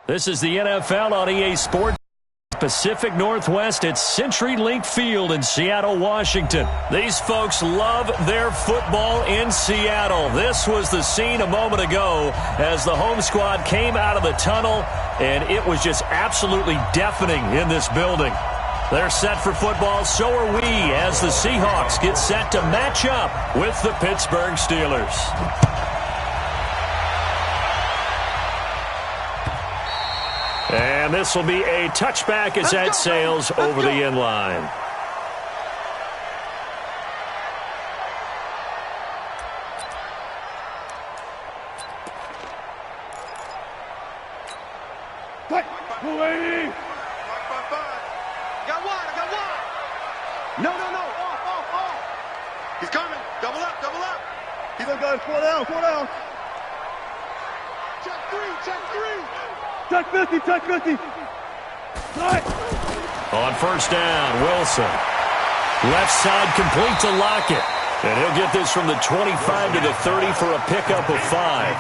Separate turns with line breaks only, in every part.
This is the NFL on EA Sports. Pacific Northwest at CenturyLink Field in Seattle, Washington. These folks love their football in Seattle. This was the scene a moment ago as the home squad came out of the tunnel, and it was just absolutely deafening in this building. They're set for football, so are we, as the Seahawks get set to match up with the Pittsburgh Steelers. And this will be a touchback as that sails over the end line.
No. Off. He's coming. Double up. He's going to go 4 down. Check three. Check 50. Right.
On first down, Wilson. Left side complete to Lockett. And he'll get this from the 25 to the 30 for a pickup of 5.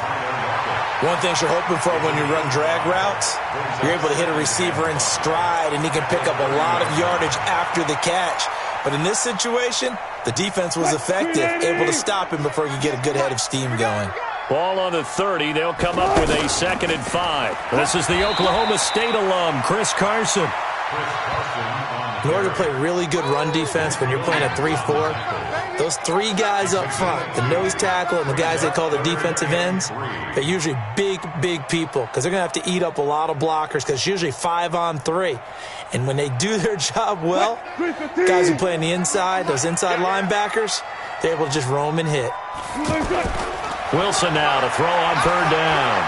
One thing you're hoping for when you run drag routes, you're able to hit a receiver in stride, and he can pick up a lot of yardage after the catch. But in this situation, the defense was effective, able to stop him before he could get a good head of steam going.
Ball on the 30. They'll come up with a 2nd and 5. This is the Oklahoma State alum, Chris Carson.
In order to play really good run defense when you're playing a 3-4, those 3 guys up front, the nose tackle and the guys they call the defensive ends, they're usually big people because they're going to have to eat up a lot of blockers because it's usually 5 on 3. And when they do their job well, guys who play on the inside, those inside linebackers, they're able to just roam and hit.
Wilson now to throw on 3rd down.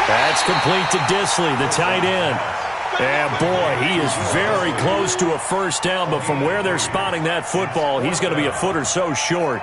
That's complete to Disley, the tight end. And boy, he is very close to a first down, but from where they're spotting that football, he's going to be a foot or so short.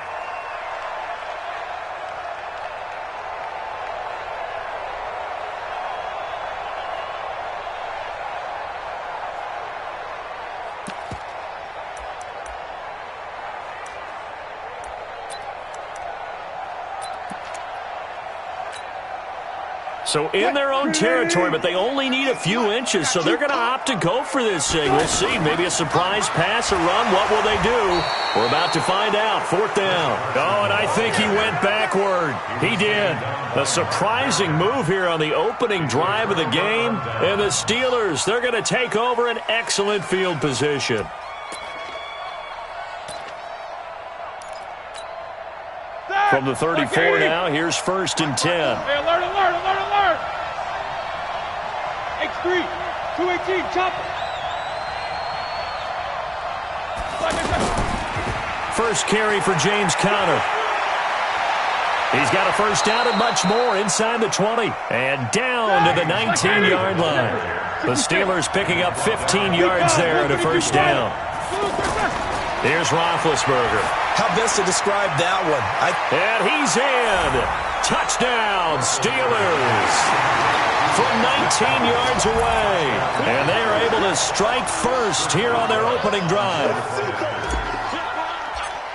So in their own territory, but they only need a few inches, so they're going to opt to go for this thing. We'll see. Maybe a surprise pass or run. What will they do? We're about to find out. 4th down. Oh, and I think he went backward. He did. A surprising move here on the opening drive of the game. And the Steelers, they're going to take over an excellent field position. From the 34 now, here's 1st and 10.
Hey, alert. X3, 218, chop.
First carry for James Conner. He's got a first down and much more inside the 20. And down to the 19-yard line. The Steelers picking up 15 yards there at a first down. Here's Roethlisberger.
How best to describe that one?
And he's in. Touchdown, Steelers. From 19 yards away. And they are able to strike first here on their opening drive.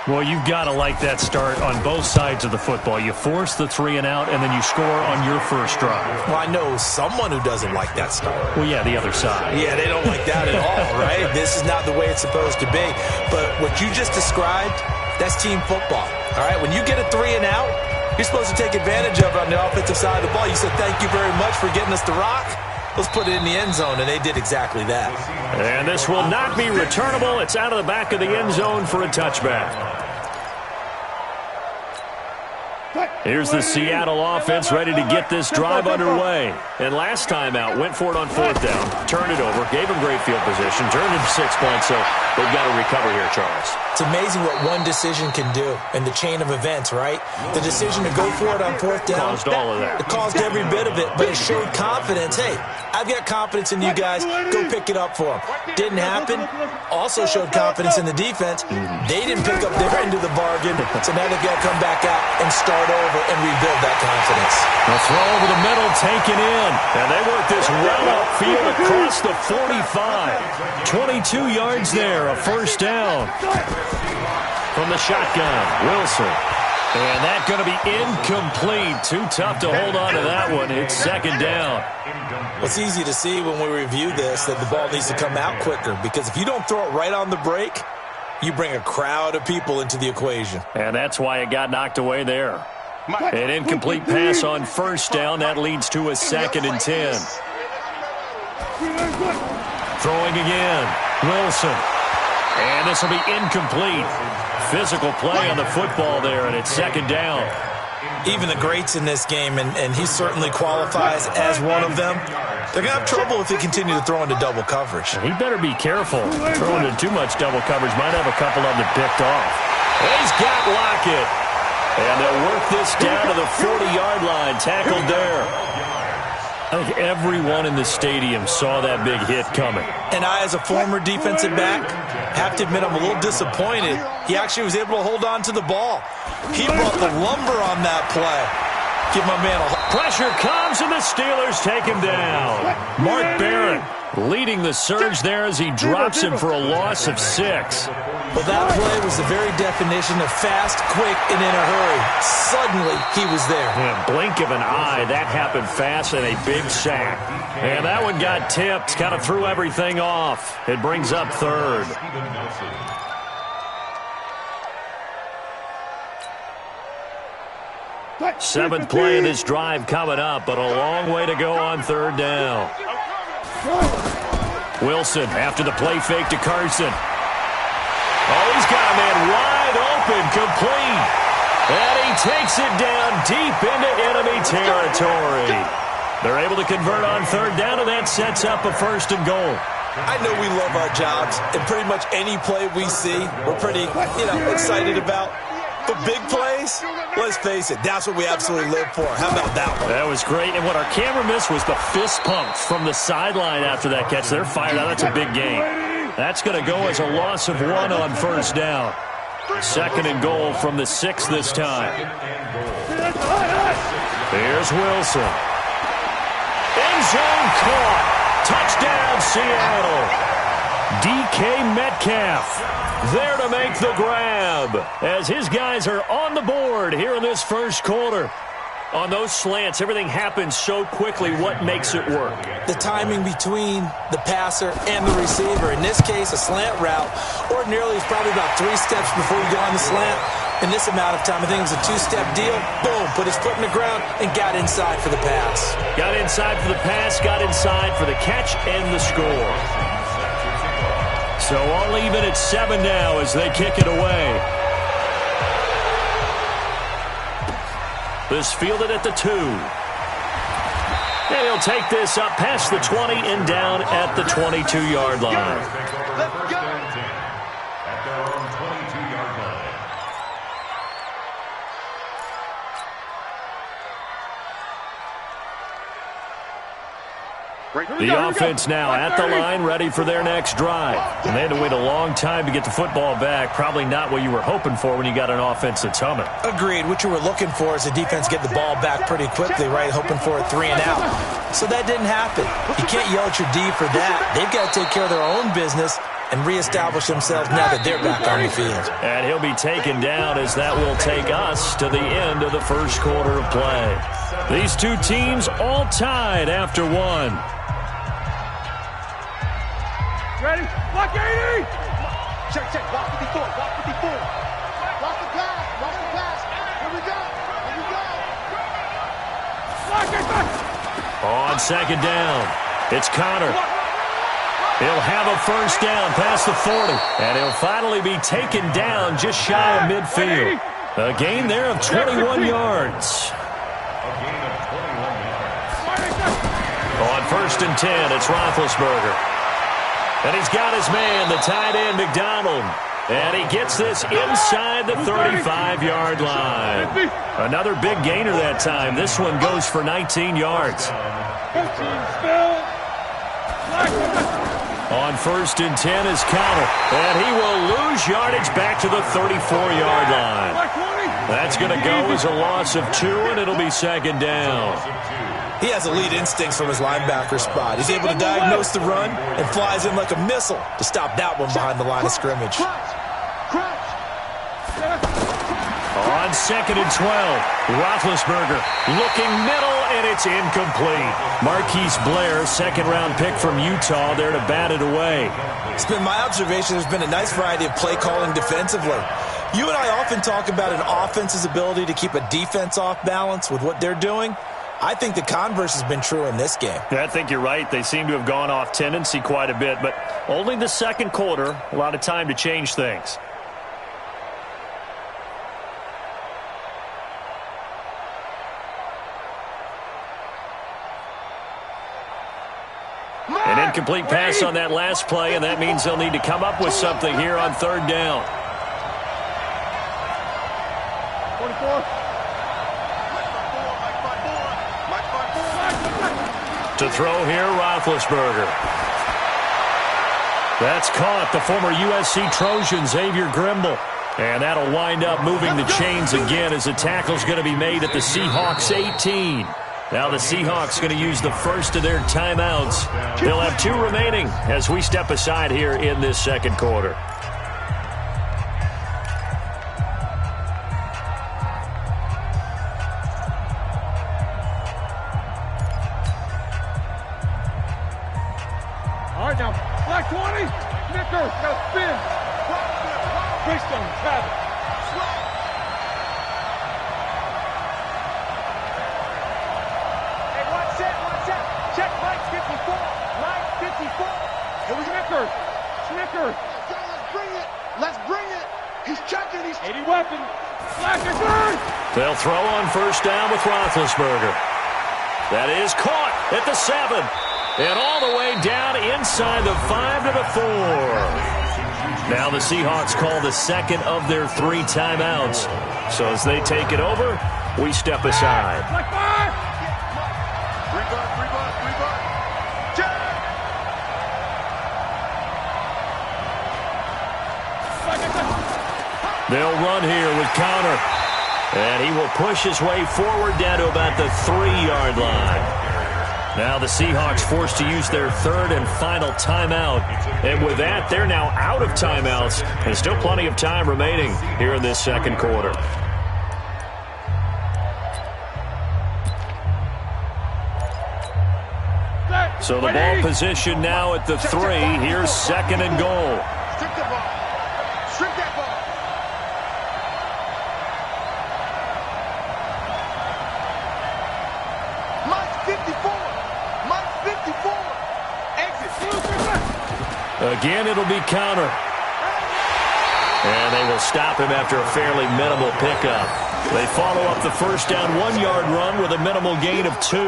Well, you've got to like that start on both sides of the football. You force the 3 and out, and then you score on your first drive.
Well, I know someone who doesn't like that start.
Well, yeah, the other side.
Yeah, they don't like that at all, right? This is not the way it's supposed to be. But what you just described, that's team football, all right? When you get a 3 and out, you're supposed to take advantage of it on the offensive side of the ball. You said, thank you very much for getting us the rock. Let's put it in the end zone, and they did exactly that.
And this will not be returnable. It's out of the back of the end zone for a touchback. Here's the Seattle offense ready to get this drive underway. And last time out, went for it on 4th down, turned it over, gave him great field position, turned it to 6 points, so they've got to recover here, Charles.
It's amazing what one decision can do in the chain of events, right? The decision to go for it on 4th down.
Caused all of that.
It caused every bit of it, but it showed confidence. Hey, I've got confidence in you guys. Go pick it up for them. Didn't happen. Also showed confidence in the defense. They didn't pick up their end of the bargain, so now they've got to come back out and start over and rebuild that confidence.
A throw over the middle, taken in. And they work this well upfield across the 45. 22 yards there, a first down. From the shotgun, Wilson. And that's going to be incomplete. Too tough to hold on to that one. It's second down.
It's easy to see when we review this that the ball needs to come out quicker, because if you don't throw it right on the break, you bring a crowd of people into the equation.
And that's why it got knocked away there. An incomplete pass on first down. That leads to a 2nd and 10. Throwing again. Wilson. And this will be incomplete. Physical play on the football there, and it's 2nd down.
Even the greats in this game, and he certainly qualifies as one of them, they're going to have trouble if they continue to throw into double coverage.
He better be careful. Throwing into too much double coverage might have a couple of them picked off. He's got Lockett. And they'll work this down to the 40-yard line. Tackled there. I think everyone in the stadium saw that big hit coming.
And I, as a former defensive back, have to admit I'm a little disappointed. He actually was able to hold on to the ball. He brought the lumber on that play. Give my man a...
Pressure comes, and the Steelers take him down. Mark Barron leading the surge there as he drops him for a loss of 6.
Well, that play was the very definition of fast, quick, and in a hurry. Suddenly, he was there.
Yeah, blink of an eye, that happened fast, and a big sack. And that one got tipped, kind of threw everything off. It brings up 3rd. Seventh play of this drive coming up, but a long way to go on 3rd down. Wilson after the play fake to Carson. Oh, he's got a man wide open, complete. And he takes it down deep into enemy territory. They're able to convert on 3rd down, and that sets up a 1st and goal.
I know we love our jobs, and pretty much any play we see, we're pretty, excited about. But big plays, let's face it, that's what we absolutely live for. How about that one?
That was great, and what our camera missed was the fist pump from the sideline after that catch. They're fired out. That's a big game. That's going to go as a loss of 1 on 1st down. 2nd and goal from the 6 this time. Here's Wilson. End zone caught. Touchdown, Seattle. DK Metcalf there to make the grab as his guys are on the board here in this first quarter. On those slants, everything happens so quickly. What makes it work?
The timing between the passer and the receiver. In this case, a slant route. Ordinarily, it's probably about 3 steps before you go on the slant. In this amount of time, I think it was a 2-step deal. Boom, put his foot in the ground and got inside for the pass.
Got inside for the pass, got inside for the catch and the score. So all even at 7 now as they kick it away. This fielded at the 2. And he'll take this up past the 20 and down at the 22-yard line.
Let's go.
The offense now at the line, ready for their next drive. And they had to wait a long time to get the football back. Probably not what you were hoping for when you got an offense that's humming.
Agreed. What you were looking for is the defense get the ball back pretty quickly, right? Hoping for a 3 and out. So that didn't happen. You can't yell at your D for that. They've got to take care of their own business and reestablish themselves now that they're back on the field.
And he'll be taken down as that will take us to the end of the first quarter of play. These two teams all tied after 1.
Ready? Block 80! Check, check. Block 54. Block 54. Block the pass. Block the pass. Here we go. Here we go. Block it back.
On 2nd down, it's Connor. He'll have a first down past the 40. And he'll finally be taken down just shy of midfield. A gain there of 21 yards. On 1st and 10, it's Roethlisberger. And he's got his man, the tight end, McDonald. And he gets this inside the 35-yard line. Another big gainer that time. This one goes for 19 yards. On 1st and 10 is Connor. And he will lose yardage back to the 34-yard line. That's going to go as a loss of 2, and it'll be 2nd down.
He has elite instincts from his linebacker spot. He's able to diagnose the run and flies in like a missile to stop that one behind the line of scrimmage.
On On 2nd and 12, Roethlisberger looking middle, and it's incomplete. Marquise Blair, second-round pick from Utah, there to bat it away.
It's been my observation there's been a nice variety of play calling defensively. You and I often talk about an offense's ability to keep a defense off balance with what they're doing. I think the converse has been true in this game.
Yeah, I think you're right. They seem to have gone off tendency quite a bit, but only the second quarter, a lot of time to change things. An incomplete pass on that last play, and that means they'll need to come up with something here on third down.
24.
To throw here, Roethlisberger. That's caught. The former USC Trojan, Xavier Grimble. And that'll wind up moving the chains again as the tackle's going to be made at the Seahawks 18. Now the Seahawks going to use the first of their timeouts. They'll have 2 remaining as we step aside here in this second quarter.
All right, now, black 20, Snicker, got a spin. Freestone, Travis. Hey, watch that. Check Mike 54. Mike 54. It was Snicker. Let's bring it. He's checking. 80 weapon. Black is good.
They'll throw on first down with Roethlisberger. That is caught at the 7. And all the way down inside the 5 to the 4. Now the Seahawks call the second of their 3 timeouts. So as they take it over, we step aside. They'll run here with Connor. And he will push his way forward down to about the 3-yard line. Now the Seahawks forced to use their 3rd and final timeout. And with that, they're now out of timeouts. And still plenty of time remaining here in this second quarter. So the ball position now at the 3. Here's 2nd and goal.
Strip the ball. Strip that ball.
Again, it'll be counter. And they will stop him after a fairly minimal pickup. They follow up the first down 1-yard run with a minimal gain of 2.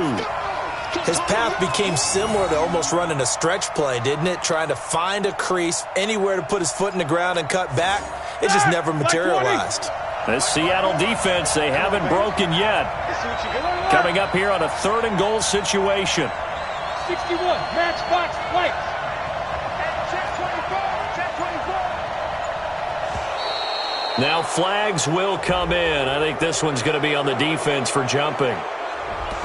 His path became similar to almost running a stretch play, didn't it? Trying to find a crease, anywhere to put his foot in the ground and cut back. It just never materialized.
This Seattle defense, they haven't broken yet. Coming up here on a 3rd and goal situation.
61, matchbox flight. Check 24.
Now flags will come in. I think this one's going to be on the defense for jumping.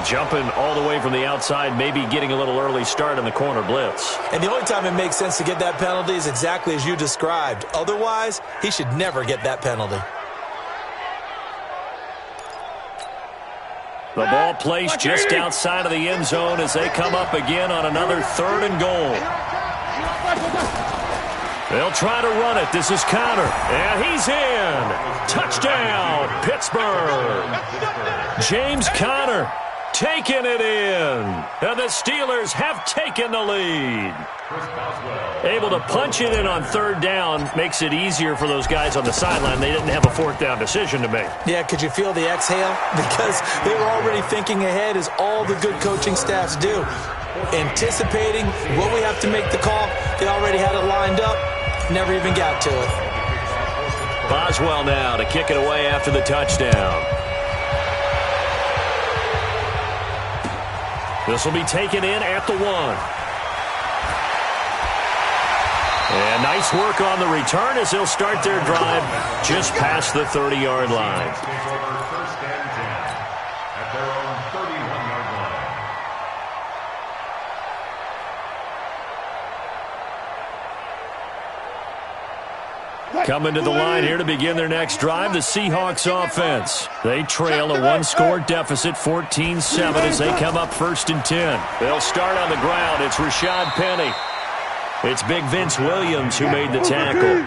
Jumping all the way from the outside, maybe getting a little early start in the corner blitz.
And the only time it makes sense to get that penalty is exactly as you described. Otherwise, he should never get that penalty.
The ball placed just outside of the end zone as they come up again on another 3rd and goal. They'll try to run it. This is Connor. And he's in. Touchdown, Pittsburgh. James Conner taking it in. And the Steelers have taken the lead. Able to punch it in on 3rd down makes it easier for those guys on the sideline. They didn't have a 4th down decision to make.
Yeah, could you feel the exhale? Because they were already thinking ahead, as all the good coaching staffs do. Anticipating what we have to make the call. They already had it lined up. Never even got to it.
Boswell now to kick it away after the touchdown. This will be taken in at the 1. And nice work on the return as they'll start their drive just past the 30-yard line. Coming to the line here to begin their next drive, the Seahawks offense. They trail a one-score deficit, 14-7, as they come up 1st and 10. They'll start on the ground. It's Rashad Penny. It's Big Vince Williams who made the tackle.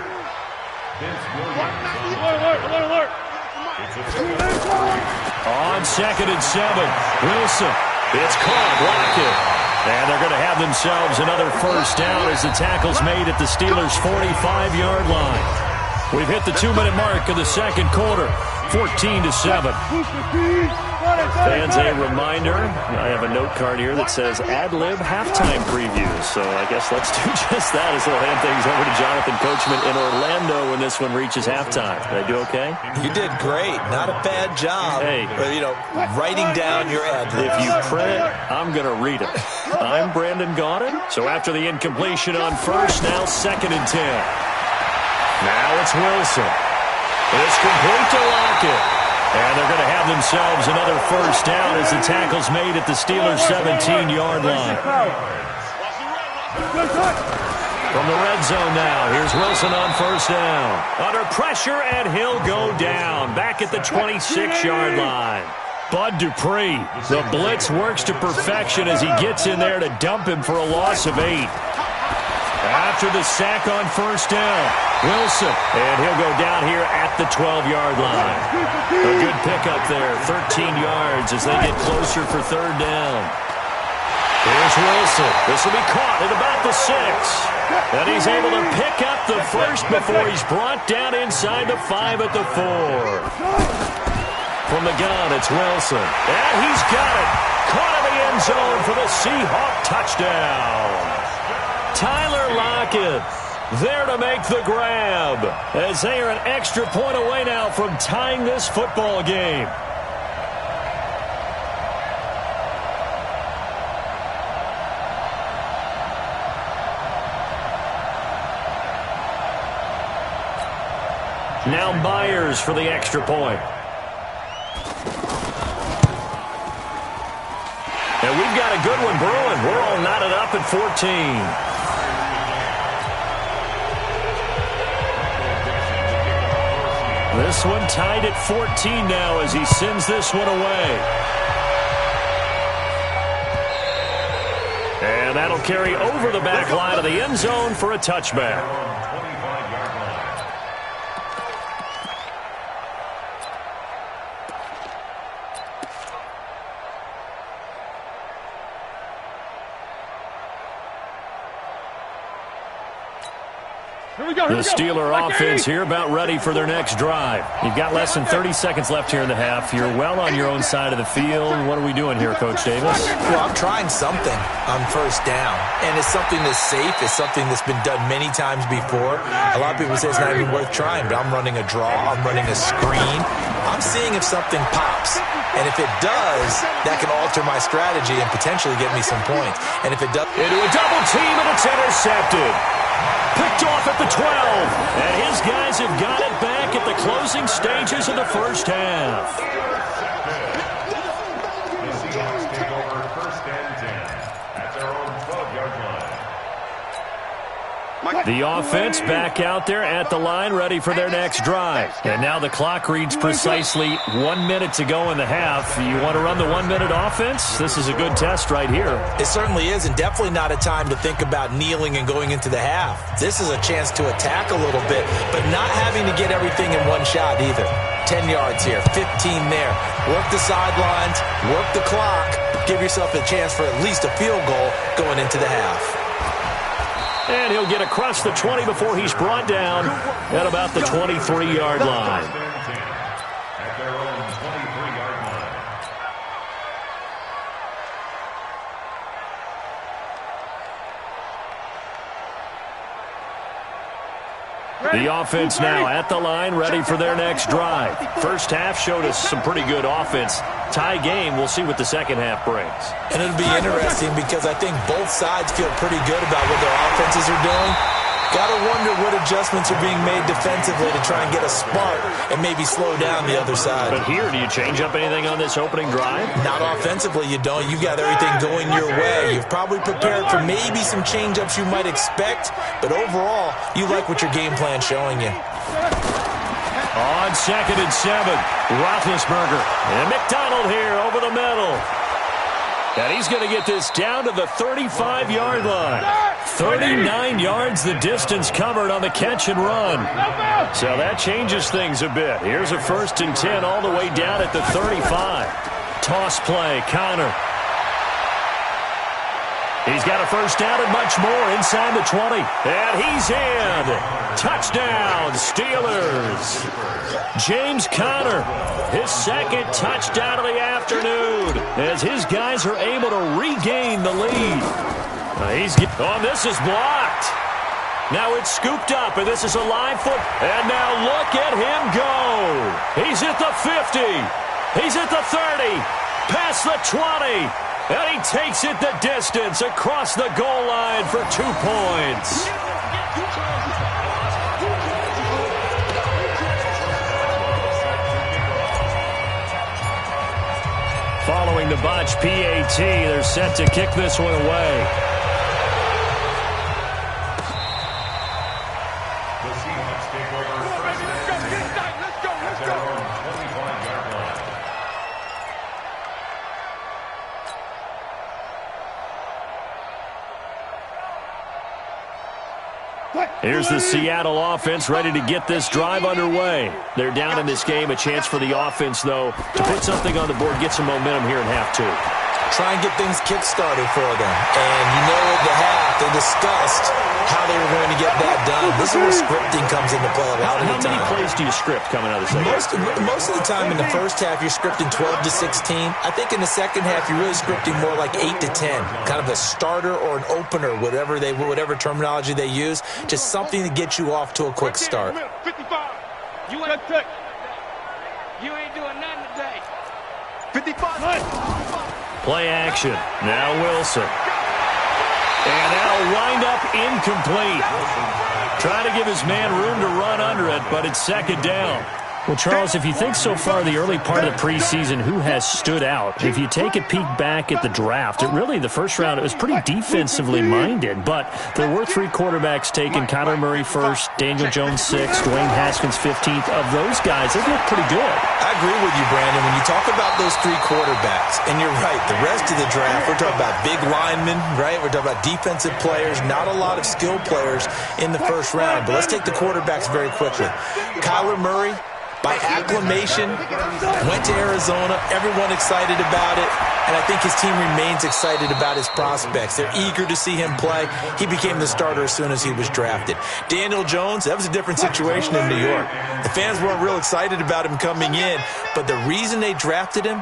On 2nd and 7, Wilson. It's caught, blocked it. And they're going to have themselves another first down as the tackle's made at the Steelers' 45-yard line. We've hit the 2-minute mark of the second quarter, 14-7. Fans, a reminder, I have a note card here that says ad-lib halftime previews. So I guess let's do just that as we'll hand things over to Jonathan Coachman in Orlando when this one reaches halftime. Did I do okay?
You did great. Not a bad job.
Hey.
But, writing down your ad-libs.
If you print it, I'm going to read it. I'm Brandon Gaudin. So after the incompletion on first, now 2nd and 10. Now it's Wilson. It's complete to Lockett. And they're going to have themselves another first down as the tackle's made at the Steelers' 17-yard line. From the red zone now, here's Wilson on first down. Under pressure, and he'll go down. Back at the 26-yard line. Bud Dupree, the blitz works to perfection as he gets in there to dump him for a loss of 8. After the sack on first down, Wilson, and he'll go down here at the 12-yard line. A good pickup there, 13 yards as they get closer for 3rd down. Here's Wilson. This will be caught at about the 6. And he's able to pick up the first before he's brought down inside the 5 at the 4. From the gun, it's Wilson. And he's got it. Caught in the end zone for the Seahawk touchdown. Tyler Lockett there to make the grab as they are an extra point away now from tying this football game. Now Myers for the extra point. And we've got a good one brewing. We're all knotted up at 14. This one tied at 14 now as he sends this one away. And that'll carry over the back line of the end zone for a touchback. The Steeler offense here about ready for their next drive. You've got less than 30 seconds left here in the half. You're well on your own side of the field. What are we doing here, Coach Davis?
Well, I'm trying something on first down. And it's something that's safe. It's something that's been done many times before. A lot of people say it's not even worth trying, but I'm running a draw. I'm running a screen. I'm seeing if something pops. And if it does, that can alter my strategy and potentially get me some points. And if it does...
Into a double team, and it's intercepted. Picked off at the 12, and his guys have got it back at the closing stages of the first half.
The Seahawks take over 1st and 10 at their own 12-yard line.
The offense back out there at the line, ready for their next drive. And now the clock reads precisely 1 minute to go in the half. You want to run the 1 minute offense? This is a good test right here.
It certainly is, and definitely not a time to think about kneeling and going into the half. This is a chance to attack a little bit, but not having to get everything in one shot either. 10 yards here, 15 there. Work the sidelines, work the clock. Give yourself a chance for at least a field goal going into the half.
And he'll get across the 20 before he's brought down at about the 23-yard line.
At their own 23-yard line.
The offense now at the line, ready for their next drive. First half showed us some pretty good offense. Tie game, we'll see what the second half brings.
And it'll be interesting because I think both sides feel pretty good about what their offenses are doing. Got to wonder what adjustments are being made defensively to try and get a spark and maybe slow down the other side.
But here, do you change up anything on this opening drive?
Not offensively, you don't. You've got everything going your way. You've probably prepared for maybe some change-ups you might expect, but overall, you like what your game plan's showing you.
On 2nd and 7, Roethlisberger. And McDonald here over the middle. And he's going to get this down to the 35-yard line. 39 yards the distance covered on the catch and run. So that changes things a bit. Here's a 1st and 10 all the way down at the 35. Toss play, Connor. He's got a 1st down and much more inside the 20. And he's in. Touchdown, Steelers. James Conner, his 2nd touchdown of the afternoon as his guys are able to regain the lead. This is blocked. Now it's scooped up, and this is a live foot. And now look at him go. He's at the 50. He's at the 30. Past the 20. And he takes it the distance across the goal line for 2 points. Following the botch PAT, they're set to kick this one away.
The Seahawks take over 1st and 10 at their own 25-yard line.
Here's the Seattle offense ready to get this drive underway. They're down in this game. A chance for the offense, though, to put something on the board, get some momentum here in half 2.
Try and get things kick-started for them. And you know at the half, they discussed how they were going to get that done. This is where scripting comes into play a lot of the time.
How many plays do you script coming out of the second?
Most of the time in the first half, you're scripting 12 to 16. I think in the second half, you're really scripting more like 8 to 10. Kind of a starter or an opener, whatever terminology they use. Just something to get you off to a quick start.
55. You ain't doing nothing today. 55.
Play action. Now Wilson. And that'll wind up incomplete. Trying to give his man room to run under it, but it's 2nd down. Well, Charles, if you think so far the early part of the preseason, who has stood out? If you take a peek back at the draft, the first round, it was pretty defensively minded, but there were 3 quarterbacks taken. Kyler Murray 1st, Daniel Jones 6th, Dwayne Haskins 15th. Of those guys, they look pretty good.
I agree with you, Brandon. When you talk about those 3 quarterbacks, and you're right, the rest of the draft, we're talking about big linemen, right? We're talking about defensive players, not a lot of skill players in the first round. But let's take the quarterbacks very quickly. Kyler Murray, by acclamation, went to Arizona. Everyone excited about it. And I think his team remains excited about his prospects. They're eager to see him play. He became the starter as soon as he was drafted. Daniel Jones, that was a different situation in New York. The fans weren't real excited about him coming in, but the reason they drafted him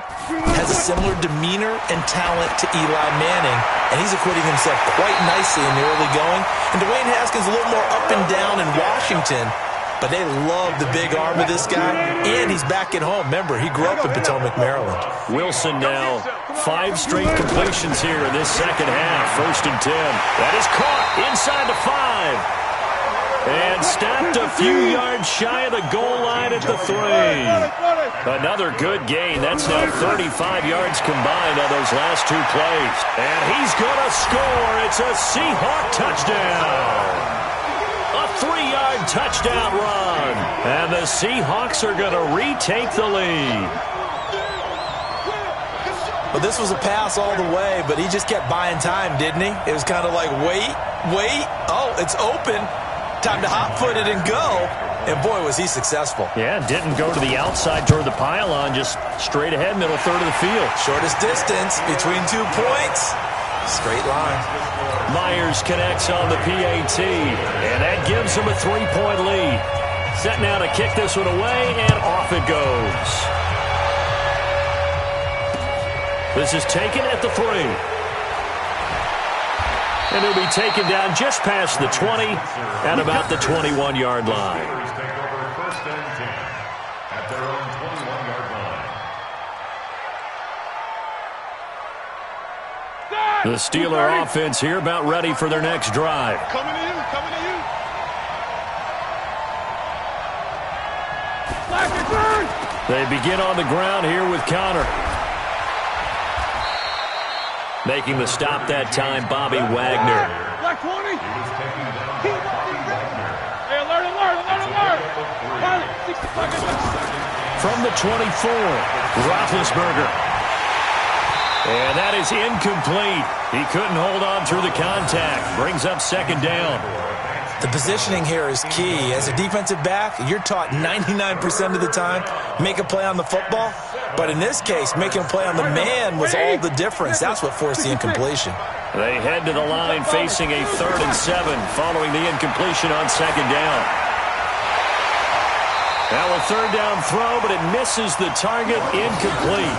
has a similar demeanor and talent to Eli Manning, and he's acquitting himself quite nicely in the early going. And Dwayne Haskins a little more up and down in Washington, but they love the big arm of this guy, and he's back at home. Remember, he grew up in Potomac, Maryland.
Wilson now 5 straight completions here in this second half. 1st and 10. That is caught inside the 5. And stopped a few yards shy of the goal line at the 3. Another good gain. That's now 35 yards combined on those last 2 plays. And he's going to score. It's a Seahawk touchdown. A 3-yard touchdown run. And the Seahawks are going to retake the lead.
Well, this was a pass all the way, but he just kept buying time, didn't he? It was kind of like, wait. Oh, it's open. Time to hot-foot it and go. And, boy, was he successful.
Yeah, didn't go to the outside toward the pylon, just straight ahead, middle third of the field.
Shortest distance between 2 points. Straight line.
Myers connects on the PAT, and that gives him a 3-point lead. Set now to kick this one away, and off it goes. This is taken at the 3. And it'll be taken down just past the 20 at about the 21-yard line.
Take over 1st and 10 at their own 21-yard line.
The Steeler offense here about ready for their next drive.
Coming to you, coming to you.
They begin on the ground here with Connor. Making the stop that time, Bobby Wagner.
Black 20.
He was taken down by Bobby Wagner.
Hey, alert, alert, alert, alert.
From the 24, Roethlisberger. And that is incomplete. He couldn't hold on through the contact. Brings up second down.
The positioning here is key. As a defensive back, you're taught 99% of the time, make a play on the football. But in this case, making a play on the man was all the difference. That's what forced the incompletion.
They head to the line facing a 3rd and 7 following the incompletion on second down. Now a 3rd down throw, but it misses the target, incomplete.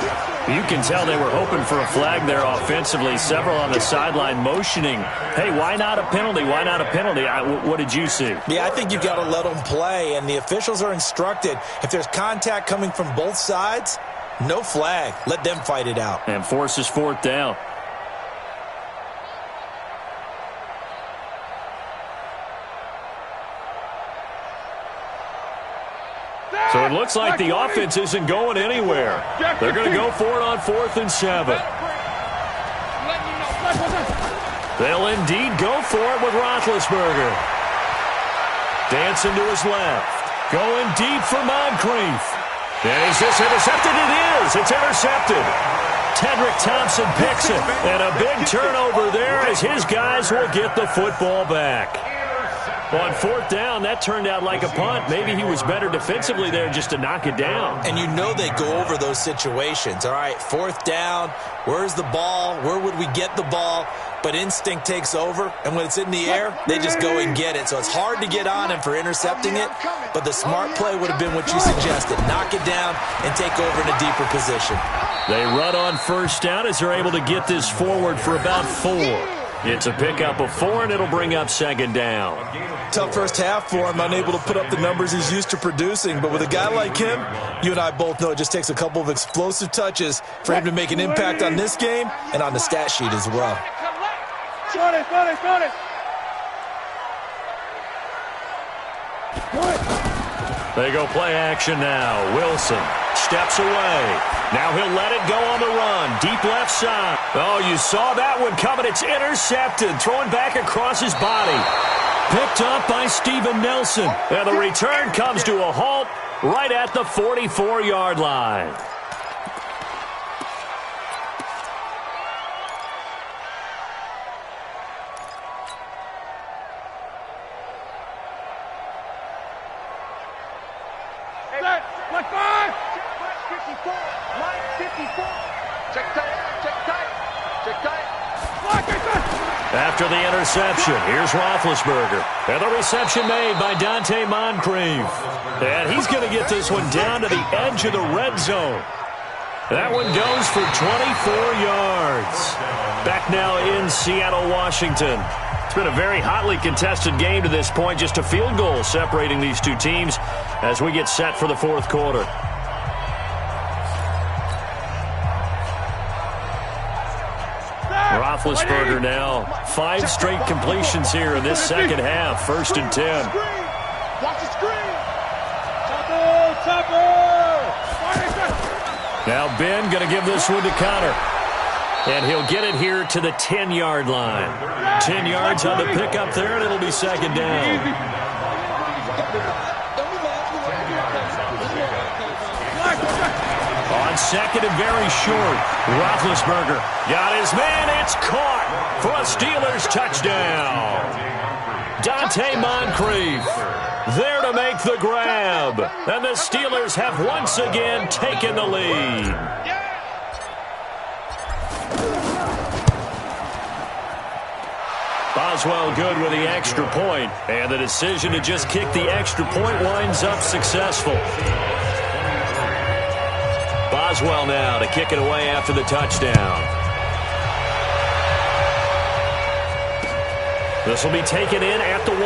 You can tell they were hoping for a flag there offensively. Several on the sideline motioning, hey, why not a penalty? Why not a penalty? What did you see?
Yeah, I think you've got to let them play, and the officials are instructed, if there's contact coming from both sides, no flag. Let them fight it out.
And forces 4th down. So it looks like the offense isn't going anywhere. They're going to go for it on 4th and 7. They'll indeed go for it with Roethlisberger. Dancing to his left. Going deep for Moncrief. And is this intercepted? It is. It's intercepted. Tedrick Thompson picks it. And a big turnover there as his guys will get the football back. On 4th down, that turned out like a punt. Maybe he was better defensively there just to knock it down.
And you know they go over those situations. All right, 4th down, where's the ball? Where would we get the ball? But instinct takes over, and when it's in the air, they just go and get it. So it's hard to get on him for intercepting it, but the smart play would have been what you suggested. Knock it down and take over in a deeper position.
They run on 1st down as they're able to get this forward for about 4. It's a pickup of 4, and it'll bring up 2nd down.
Tough first half for him, unable to put up the numbers he's used to producing. But with a guy like him, you and I both know it just takes a couple of explosive touches for him to make an impact on this game and on the stat sheet as well.
They go play action now. Wilson steps away. Now he'll let it go on the run. Deep left side. Oh, you saw that one coming. It's intercepted. Throwing back across his body. Picked up by Steven Nelson. And the return comes to a halt right at the 44-yard line. After the interception, here's Roethlisberger. And the reception made by Dante Moncrief. And he's going to get this one down to the edge of the red zone. That one goes for 24 yards. Back now in Seattle, Washington. It's been a very hotly contested game to this point. Just a field goal separating these two teams as we get set for the 4th quarter. Roethlisberger now. 5 straight completions here in this second half. 1st and 10.
Watch the screen.
Now Ben going to give this one to Connor. And he'll get it here to the 10-yard line. 10 yards on the pickup there, and it'll be 2nd down. On 2nd and very short, Roethlisberger got his man. It's caught for a Steelers touchdown. Dante Moncrief there to make the grab. And the Steelers have once again taken the lead. Boswell good with the extra point, and the decision to just kick the extra point winds up successful. Boswell now to kick it away after the touchdown. This will be taken in at the 1.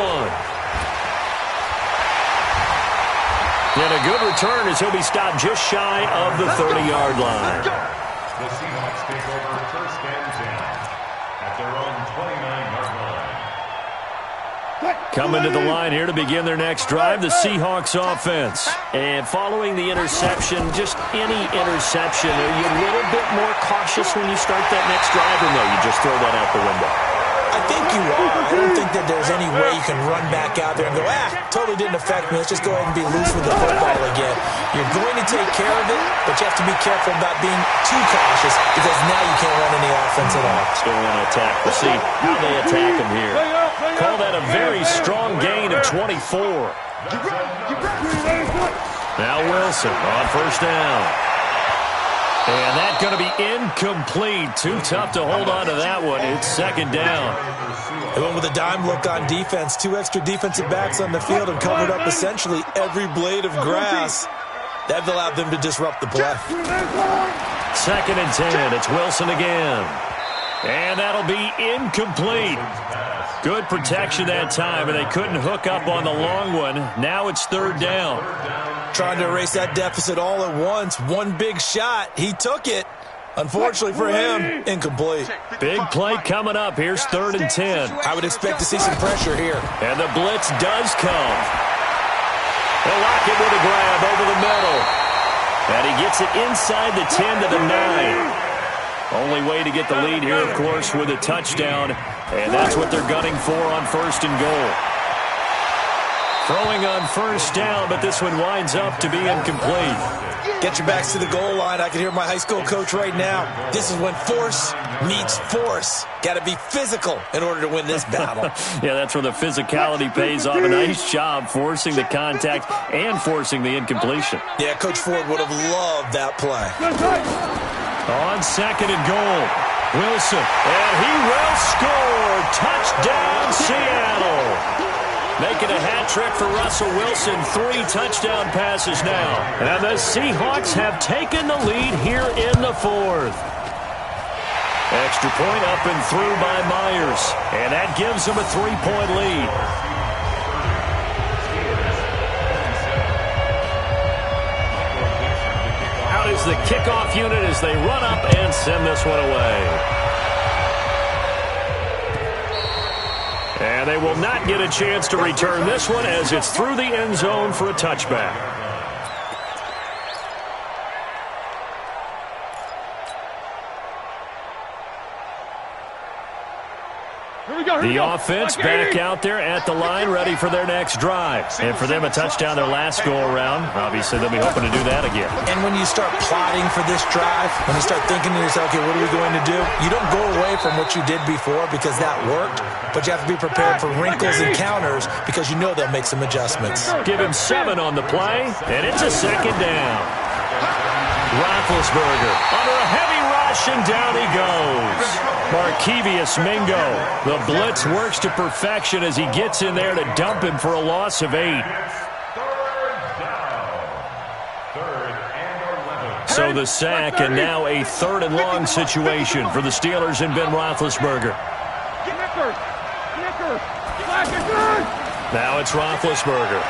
And a good return as he'll be stopped just shy of the 30-yard line.
The Seahawks take over 1st and 10 at their own 29-yard line.
Coming to the line here to begin their next drive, the Seahawks offense. And following the interception, just any interception, are you a little bit more cautious when you start that next drive, or no, you just throw that out the window?
I think you are. I don't think that there's any way you can run back out there and go, totally didn't affect me. Let's just go ahead and be loose with the football again. You're going to take care of it, but you have to be careful about being too cautious because now you can't run any offense at all.
Still want to attack. We'll see how they attack him here. Call that a very strong gain of 24. Now Wilson on first down. And that's going to be incomplete. Too tough to hold on to that one. It's second down.
They went with a dime look on defense. 2 extra defensive backs on the field and covered up essentially every blade of grass. That allowed them to disrupt the play.
Second and 10. It's Wilson again. And that'll be incomplete. Good protection that time, and they couldn't hook up on the long one. Now it's third down.
Trying to erase that deficit all at once. One big shot. He took it. Unfortunately for him, incomplete.
Big play coming up. Here's third and 10.
I would expect to see some pressure here.
And the blitz does come. They'll lock it with a grab over the middle. And he gets it inside the 10 to the 9. Only way to get the lead here, of course, with a touchdown. And that's what they're gunning for on first and goal. Throwing on first down, but this one winds up to be incomplete.
Get your backs to the goal line. I can hear my high school coach right now. This is when force meets force. Got to be physical in order to win this battle.
Yeah, that's where the physicality pays off. A nice job forcing the contact and forcing the incompletion.
Yeah, Coach Ford would have loved that play.
On second and goal, Wilson, and he will score. Touchdown, Seattle. Making a hat trick for Russell Wilson. 3 touchdown passes now. And the Seahawks have taken the lead here in the fourth. Extra point up and through by Myers. And that gives them a 3-point lead. Out is the kickoff unit as they run up and send this one away. And they will not get a chance to return this one as it's through the end zone for a touchback. The offense back out there at the line, ready for their next drive. And for them, a touchdown their last go-around. Obviously, they'll be hoping to do that again.
And when you start plotting for this drive, when you start thinking to yourself, okay, what are we going to do? You don't go away from what you did before because that worked, but you have to be prepared for wrinkles and counters because you know they'll make some adjustments.
Give him 7 on the play, and it's a second down. Roethlisberger under a heavy rush, and down he goes. Markevius Mingo. The blitz works to perfection as he gets in there to dump him for a loss of 8. So the sack, and now a 3rd and long situation for the Steelers and Ben Roethlisberger. Now it's Roethlisberger.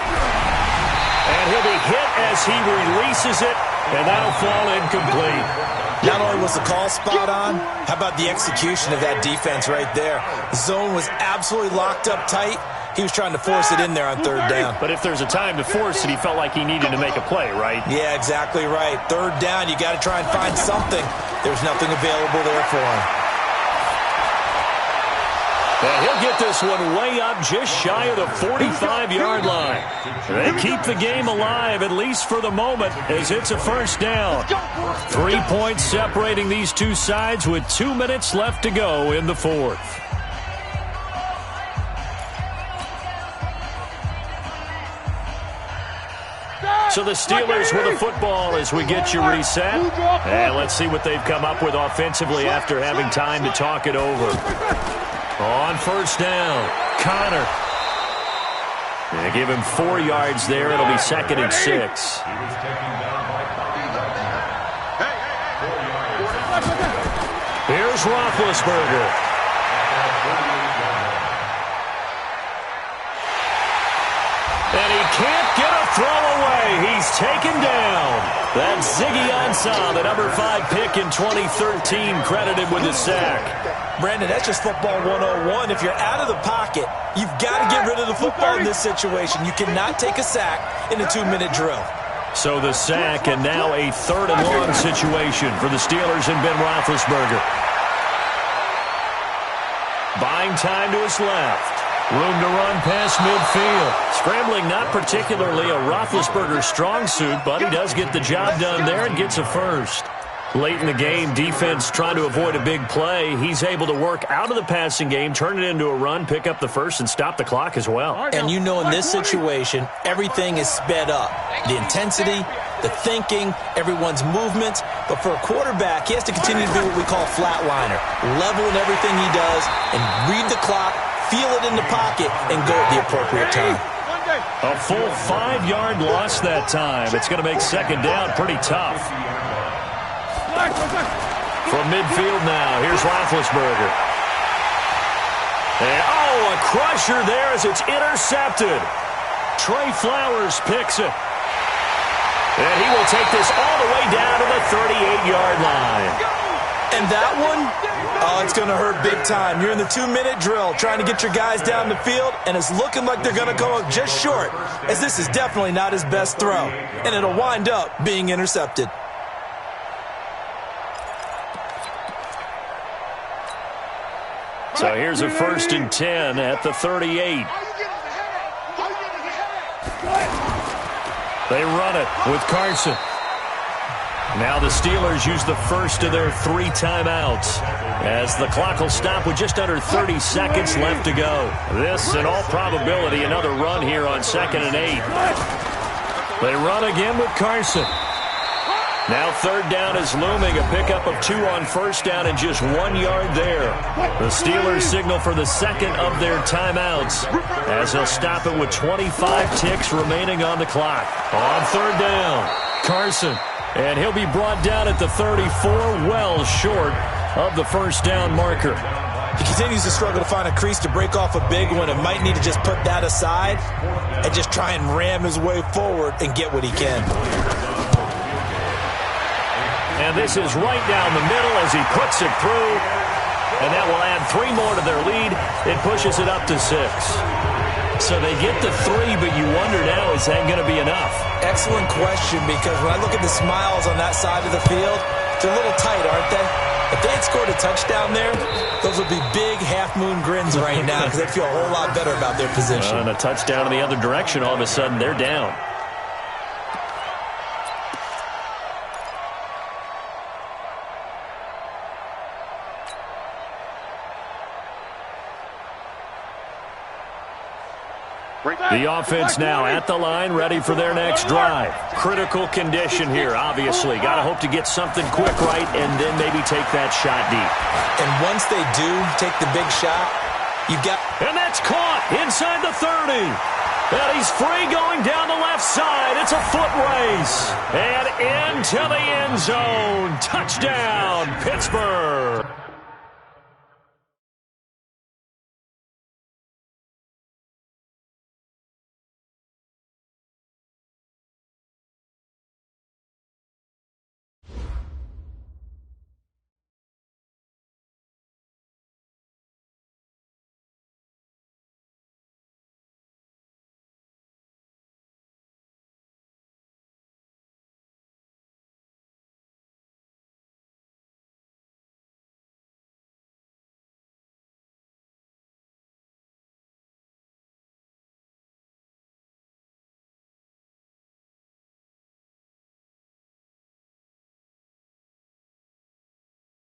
And he'll be hit as he releases it, and that'll fall incomplete.
Not only was the call spot on, how about the execution of that defense right there? The zone was absolutely locked up tight. He was trying to force it in there on 3rd down.
But if there's a time to force it, he felt like he needed to make a play, right?
Yeah, exactly right. 3rd down, you got to try and find something. There's nothing available there for him.
And he'll get this one way up just shy of the 45-yard line. They keep the game alive, at least for the moment, as it's a first down. 3 points separating these two sides with 2 minutes left to go in the fourth. So the Steelers with the football as we get you reset. And let's see what they've come up with offensively after having time to talk it over. On first down, Connor. They give him 4 yards there. It'll be 2nd and 6. Here's Roethlisberger. And he can't get a throw away. He's taken down. That's Ziggy Ansah, the number 5 pick in 2013, credited with the sack.
Brandon, that's just football 101. If you're out of the pocket, you've got to get rid of the football in this situation. You cannot take a sack in a 2-minute drill.
So the sack, and now a 3rd and long situation for the Steelers and Ben Roethlisberger. Buying time to his left. Room to run past midfield. Scrambling, not particularly a Roethlisberger strong suit, but he does get the job done there and gets a first. Late in the game, defense trying to avoid a big play. He's able to work out of the passing game, turn it into a run, pick up the first, and stop the clock as well.
And you know in this situation, everything is sped up. The intensity, the thinking, everyone's movements. But for a quarterback, he has to continue to do what we call flatliner. Level in everything he does and read the clock, feel it in the pocket, and go at the appropriate time.
A full 5-yard loss that time. It's going to make second down pretty tough. From midfield now, here's Roethlisberger. And, a crusher there as it's intercepted. Trey Flowers picks it. And he will take this all the way down to the 38-yard line.
And that one, it's going to hurt big time. You're in the 2-minute drill trying to get your guys down the field, and it's looking like they're going to go just short, as this is definitely not his best throw. And it'll wind up being intercepted.
So here's a 1st and 10 at the 38. They run it with Carson. Now the Steelers use the first of their 3 timeouts as the clock will stop with just under 30 seconds left to go. This, in all probability, another run here on 2nd and 8. They run again with Carson. Now 3rd down is looming, a pickup of 2 on 1st down and just 1 yard there. The Steelers signal for the 2nd of their timeouts as they'll stop it with 25 ticks remaining on the clock. On 3rd down, Carson, and he'll be brought down at the 34, well short of the 1st down marker.
He continues to struggle to find a crease to break off a big one and might need to just put that aside and just try and ram his way forward and get what he can.
And this is right down the middle as he puts it through. And that will add 3 more to their lead. It pushes it up to 6. So they get to 3, but you wonder now, is that going to be enough?
Excellent question, because when I look at the smiles on that side of the field, they're a little tight, aren't they? If they had scored a touchdown there, those would be big half-moon grins right now because they'd feel a whole lot better about their position.
And a touchdown in the other direction, all of a sudden they're down. The offense now at the line, ready for their next drive. Critical condition here, obviously. Got to hope to get something quick right and then maybe take that shot deep.
And once they do take the big shot, you've got...
And that's caught inside the 30. And he's free going down the left side. It's a foot race. And into the end zone. Touchdown, Pittsburgh.